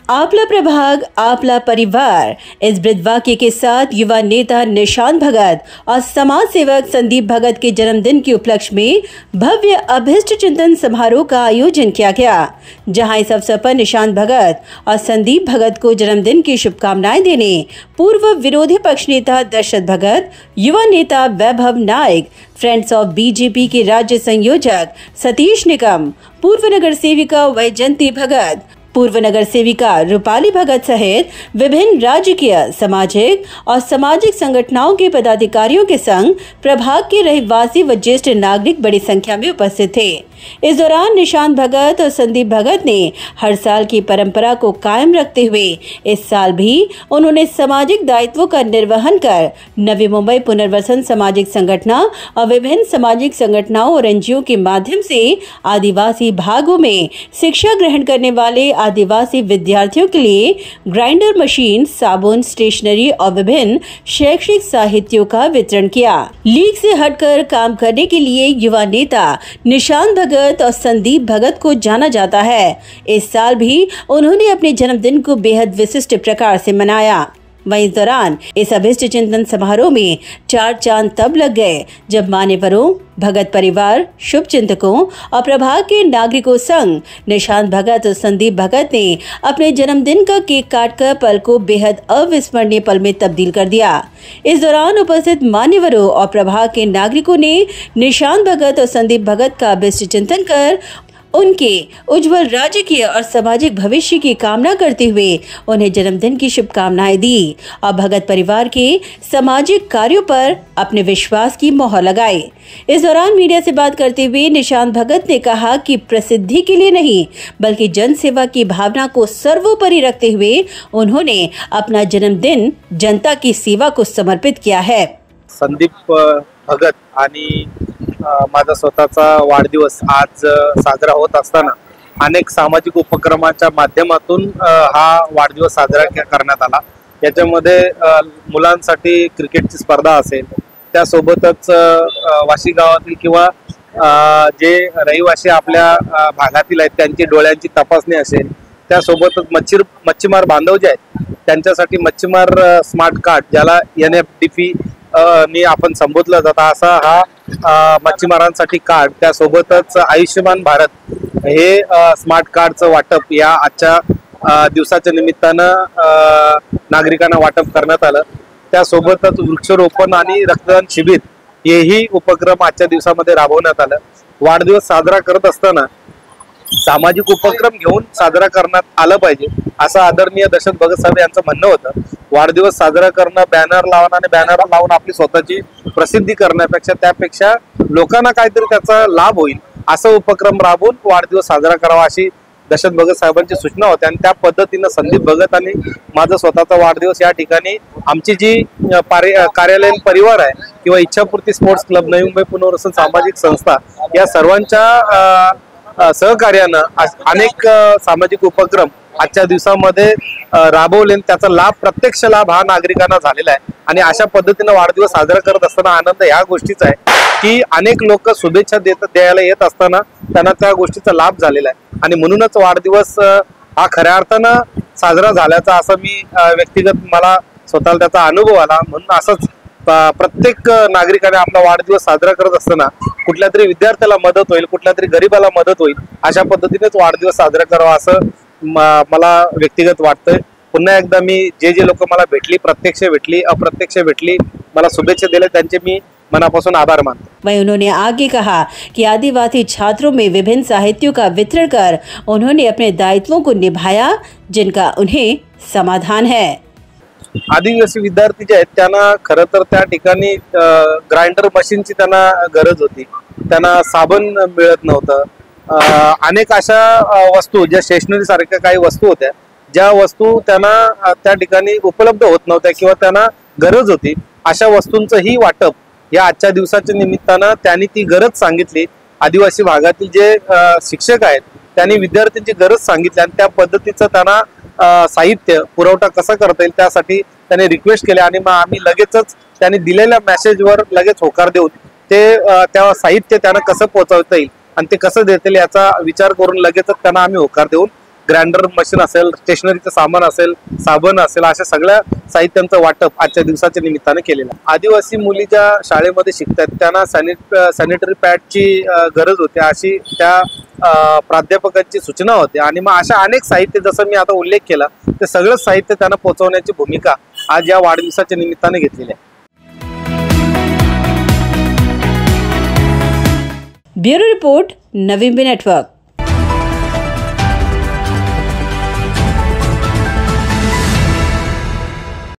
आपला प्रभाग आपला परिवार इस ब्रीदवाक्य के साथ युवा नेता निशांत भगत और समाज सेवक संदीप भगत के जन्मदिन के उपलक्ष्य में भव्य अभिष्ट चिंतन समारोह का आयोजन किया गया, जहां इस अवसर पर निशांत भगत और संदीप भगत को जन्मदिन की शुभकामनाएं देने पूर्व विरोधी पक्ष नेता दशरथ भगत, युवा नेता वैभव नायक, फ्रेंड्स ऑफ बीजेपी के राज्य संयोजक सतीश निकम, पूर्व नगर सेविका वैजयंती भगत, पूर्व नगर सेविका रूपाली भगत सहित विभिन्न राजकीय, सामाजिक और सामाजिक संगठनों के पदाधिकारियों के संग प्रभाग के रहवासी व ज्येष्ठ नागरिक बड़ी संख्या में उपस्थित थे। इस दौरान निशांत भगत और संदीप भगत ने हर साल की परंपरा को कायम रखते हुए इस साल भी उन्होंने सामाजिक दायित्वों का निर्वहन कर नवी मुंबई पुनर्वसन सामाजिक संगठन और विभिन्न सामाजिक संगठनों और एनजीओ के माध्यम से आदिवासी भागों में शिक्षा ग्रहण करने वाले आदिवासी विद्यार्थियों के लिए ग्राइंडर मशीन, साबुन, स्टेशनरी और विभिन्न शैक्षिक साहित्यों का वितरण किया। लीग से हटकर काम करने के लिए युवा नेता निशांत भगत और संदीप भगत को जाना जाता है। इस साल भी उन्होंने अपने जन्मदिन को बेहद विशिष्ट प्रकार से मनाया। वहीं इस दौरान इस अभिष्ट चिंतन समारोह में 4 चांद तब लग गए जब मान्यवरों, भगत परिवार, शुभ चिंतकों और प्रभाग के नागरिकों संग निशांत भगत और संदीप भगत ने अपने जन्मदिन का केक काटकर पल को बेहद अविस्मरणीय पल में तब्दील कर दिया। इस दौरान उपस्थित मान्यवरों और प्रभाग के नागरिकों ने निशांत भगत और संदीप भगत का अभिष्ट चिंतन कर उनके उज्जवल राजकीय और सामाजिक भविष्य की कामना करते हुए उन्हें जन्मदिन की शुभकामनाएं दी और भगत परिवार के सामाजिक कार्यों पर अपने विश्वास की मोहर लगाई। इस दौरान मीडिया से बात करते हुए निशांत भगत ने कहा कि प्रसिद्धि के लिए नहीं बल्कि जन सेवा की भावना को सर्वोपरि रखते हुए उन्होंने अपना जन्मदिन जनता की सेवा को समर्पित किया है। संदीप भगत आणि माझा स्वतःचा वाढदिवस आज साजरा होत असताना अनेक सामाजिक उपक्रमांच्या माध्यमातून हा वाढदिवस साजरा करण्यात आला। याच्यामध्ये मुलांसाठी क्रिकेटची स्पर्धा असेल, त्यासोबतच वाशी गावातील किंवा जे रहिवासी आपल्या भागातील आहेत त्यांची डोळ्यांची तपासणी असेल, त्यासोबतच मच्छीमार बांधव जे आहेत त्यांच्यासाठी मच्छीमार स्मार्ट कार्ड ज्याला NFDP नी आपण संबोधलं जातं असा हा मच्छीमारांसाठी कार्ड, त्यासोबतच आयुष्यमान भारत हे स्मार्ट कार्डचं वाटप या आजच्या दिवसाच्या निमित्तानं नागरिकांना वाटप करण्यात आलं। त्यासोबतच वृक्षारोपण आणि रक्तदान शिबिर हेही उपक्रम आजच्या दिवसामध्ये राबवण्यात आलं। वाढदिवस साजरा करत असताना सामाजिक उपक्रम घेऊन साजरा करण्यात आलं पाहिजे असं आदरणीय दशरथ भगत साहेब यांचं म्हणणं होतं। वाढदिवस साजरा करणं बॅनर लावून आणि बॅनर लावून आपली स्वतःची प्रसिद्धी करण्यापेक्षा त्यापेक्षा लोकांना काहीतरी त्याचा लाभ होईल असं उपक्रम राबवून वाढदिवस साजरा करावा अशी दशरथ भगत साहेबांची सूचना होती आणि त्या पद्धतीनं संदीप भगत आणि माझा स्वतःचा वाढदिवस या ठिकाणी आमची जी कार्यालयीन परिवार आहे किंवा इच्छापूर्ती स्पोर्ट्स क्लब, नवी मुंबई पुनर्वसन सामाजिक संस्था या सर्वांच्या सहकार्यानं अनेक सामाजिक उपक्रम आजच्या दिवसामध्ये राबवले, त्याचा लाभ प्रत्यक्ष लाभ हा नागरिकांना झालेला आहे। आणि अशा पद्धतीने वाढदिवस साजरा करत असताना आनंद ह्या गोष्टीचा आहे की अनेक लोक शुभेच्छा द्यायला येत असताना त्यांना त्या गोष्टीचा लाभ झालेला आहे आणि म्हणूनच वाढदिवस हा खऱ्या अर्थानं साजरा झाल्याचा असं मी व्यक्तिगत मला स्वतःला त्याचा अनुभव आला। म्हणून असंच प्रत्येक नागरिकाने आपला वाढदिवस साजरा करत असताना कुठल्या तरी विद्यार्थ्याला मदत होईल, कुठल्या तरी गरीबाला मदत होईल अशा पद्धतीनेच वाढदिवस साजरा करावा असं मला व्यक्तिगत वाटतंय। पुन्हा एकदा मी जे लोक मला भेटली, प्रत्यक्ष भेटली, अप्रत्यक्ष भेटली, मला शुभेच्छा दिल्या त्यांचे मी मनापासून आभार मानतो। वहीं उन्होंने आगे कहा कि आदिवासी छात्रों में विभिन्न साहित्यों का वितरण कर उन्होंने अपने दायित्वों को निभाया जिनका उन्हें समाधान है। आदिवासी विद्यार्थी जे आहेत त्यांना खरं तर त्या ठिकाणी ग्राइंडर मशीनची त्यांना गरज होती, त्यांना साबण मिळत नव्हतं, अनेक अशा वस्तू ज्या स्टेशनरी सारख्या काही वस्तू होत्या ज्या वस्तू त्यांना त्या ठिकाणी उपलब्ध होत नव्हत्या किंवा त्यांना गरज होती, अशा वस्तूंचंही वाटप या आजच्या दिवसाच्या निमित्तानं त्यांनी ती गरज सांगितली। आदिवासी भागातील जे शिक्षक आहेत त्यांनी विद्यार्थ्यांची गरज सांगितली आणि त्या पद्धतीचं त्यांना साहित्य पुरवठा कसा करता येईल त्यासाठी त्यांनी रिक्वेस्ट केली आणि मग आम्ही लगेचच त्यांनी दिलेल्या मेसेजवर लगेच होकार देऊन ते त्या साहित्य त्यांना कसं पोहोचवता येईल आणि ते कसं देता येईल याचा विचार करून लगेचच त्यांना आम्ही होकार देऊन ग्राइंडर मशीन असेल, स्टेशनरीचं सामान असेल, साबण असेल, अशा सगळ्या साहित्यांचं वाटप आजच्या दिवसाच्या निमित्ताने केलेलं आहे. आदिवासी मुली ज्या शाळेमध्ये शिकतात त्यांना सॅनिटरी पॅडची गरज होती अशी त्या प्राध्यापकांची सूचना होती आणि मग अशा अनेक साहित्य जसं मी आता उल्लेख केला ते सगळं साहित्य त्यांना पोहोचवण्याची भूमिका आज या वाढदिवसाच्या निमित्ताने घेतलेली आहे. ब्युरो रिपोर्ट, नवीन नेटवर्क.